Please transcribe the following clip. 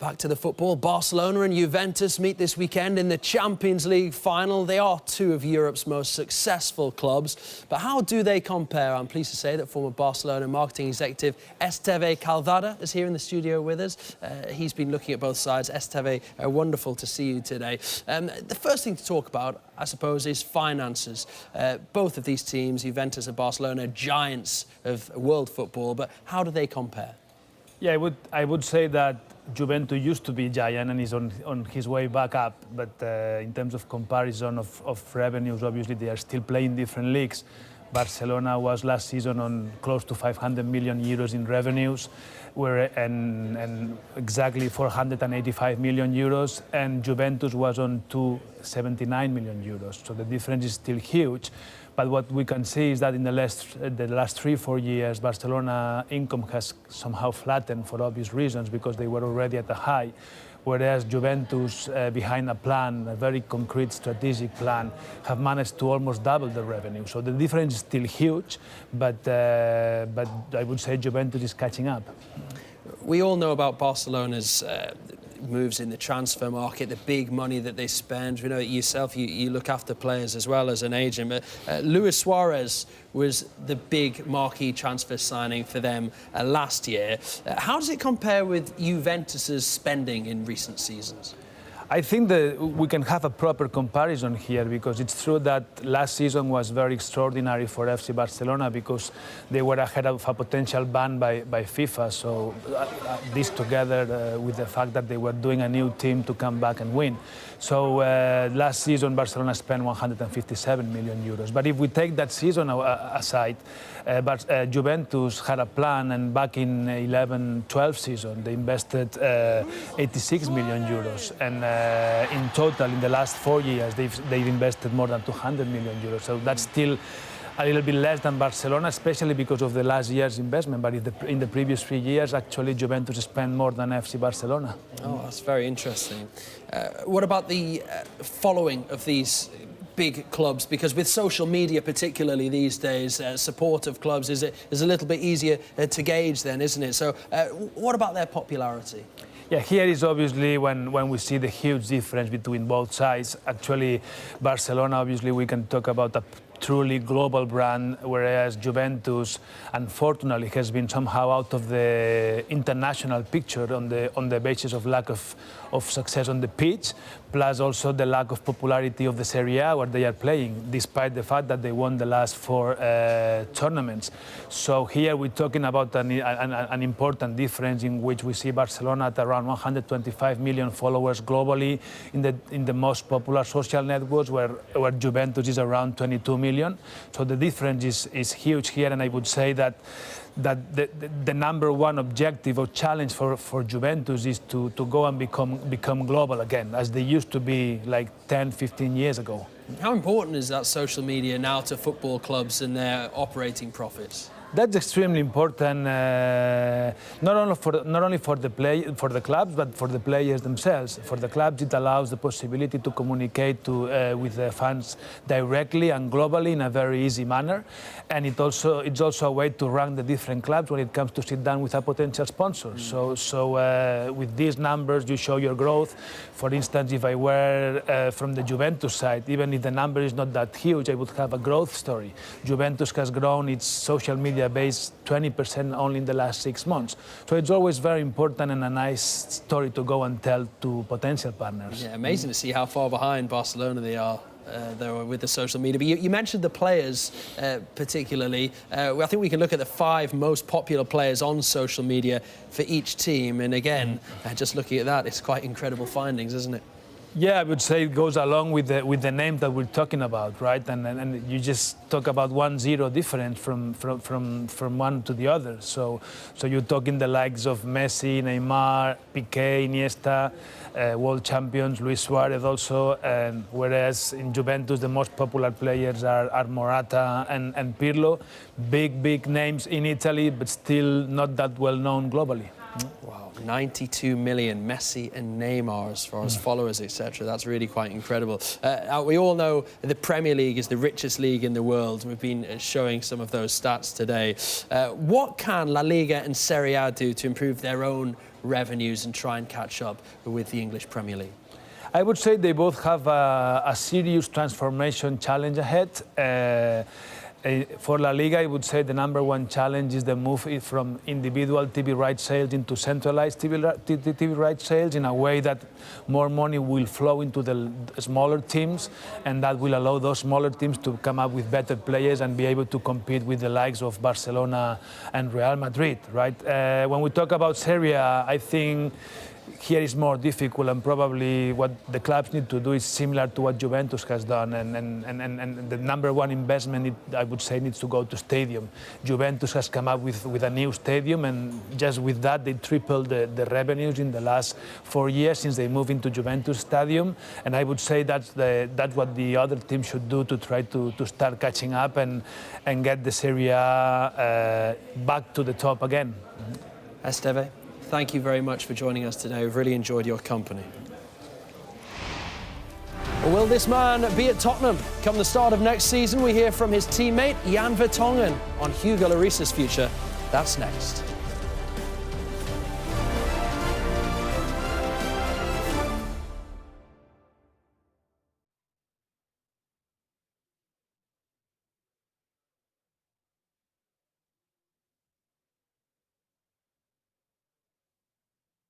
Back to the football. Barcelona and Juventus meet this weekend in the Champions League final. They are two of Europe's most successful clubs. But how do they compare? I'm pleased to say that former Barcelona marketing executive Esteve Calzada is here in the studio with us. He's been looking at both sides. Esteve, wonderful to see you today. The first thing to talk about, I suppose, is finances. Both of these teams, Juventus and Barcelona, giants of world football. But how do they compare? Yeah, I would say that Juventus used to be giant and is on his way back up. But in terms of comparison of revenues, obviously they are still playing different leagues. Barcelona was last season on close to 500 million euros in revenues, and exactly 485 million euros, and Juventus was on 279 million euros. So the difference is still huge. But what we can see is that in the last 3-4 years, Barcelona income has somehow flattened for obvious reasons because they were already at a high, whereas Juventus, behind a plan, a very concrete strategic plan, have managed to almost double the revenue. So the difference is still huge, but I would say Juventus is catching up. We all know about Barcelona's moves in the transfer market, the big money that they spend. We know that yourself, you look after players as well as an agent, but Luis Suarez was the big marquee transfer signing for them last year. How does it compare with Juventus's spending in recent seasons? I think that we can have a proper comparison here because it's true that last season was very extraordinary for FC Barcelona because they were ahead of a potential ban by FIFA. So this together with the fact that they were doing a new team to come back and win. So last season Barcelona spent 157 million euros. But if we take that season aside, Juventus had a plan, and back in 11-12 season they invested 86 million euros. And in total, in the last 4 years, they've invested more than 200 million euros. So that's still a little bit less than Barcelona, especially because of the last year's investment. But in the previous 3 years, actually, Juventus spent more than FC Barcelona. Oh, that's very interesting. What about the following of these big clubs? Because with social media, particularly these days, support of clubs is a little bit easier to gauge then, isn't it? So what about their popularity? Yeah, here is obviously when we see the huge difference between both sides. Actually, Barcelona, obviously, we can talk about a truly global brand, whereas Juventus, unfortunately, has been somehow out of the international picture on the basis of lack of success on the pitch, plus also the lack of popularity of the Serie A where they are playing, despite the fact that they won the last 4 tournaments. So here we're talking about an important difference in which we see Barcelona at around 125 million followers globally in the most popular social networks, where Juventus is around 22 million. So the difference is huge here, and I would say that the number one objective or challenge for Juventus is to go and become global again, as they used to be like 10-15 years ago. How important is that social media now to football clubs and their operating profits? That's extremely important, not only for the clubs, but for the players themselves. For the clubs, it allows the possibility to communicate with the fans directly and globally in a very easy manner, and it's also a way to rank the different clubs when it comes to sit down with a potential sponsor. So with these numbers, you show your growth. For instance, if I were from the Juventus side, even if the number is not that huge, I would have a growth story. Juventus has grown its social media base 20% only in the last 6 months. So it's always very important and a nice story to go and tell to potential partners. Yeah, amazing to see how far behind Barcelona they are with the social media. But you mentioned the players particularly. I think we can look at the 5 most popular players on social media for each team. And again, just looking at that, it's quite incredible findings, isn't it? Yeah, I would say it goes along with the name that we're talking about, right? And you just talk about 1-0 difference from one to the other. So you're talking the likes of Messi, Neymar, Piqué, Iniesta, world champions, Luis Suarez also. And whereas in Juventus the most popular players are Morata and Pirlo, big names in Italy, but still not that well known globally. Wow, 92 million, Messi and Neymar as far as followers, etc. That's really quite incredible. We all know the Premier League is the richest league in the world. We've been showing some of those stats today. What can La Liga and Serie A do to improve their own revenues and try and catch up with the English Premier League? I would say they both have a serious transformation challenge ahead. For La Liga, I would say the number one challenge is the move from individual TV rights sales into centralized TV rights sales in a way that more money will flow into the smaller teams, and that will allow those smaller teams to come up with better players and be able to compete with the likes of Barcelona and Real Madrid, right? When we talk about Serie A, I think here is more difficult, and probably what the clubs need to do is similar to what Juventus has done, and the number one investment, I would say, needs to go to stadium. Juventus has come up with a new stadium, and just with that they tripled the revenues in the last 4 years since they moved into Juventus Stadium, and I would say that's what the other team should do to try to start catching up and get the Serie A back to the top again. Esteve, thank you very much for joining us today. We've really enjoyed your company. Will this man be at Tottenham? Come the start of next season, we hear from his teammate Jan Vertonghen on Hugo Lloris's future. That's next.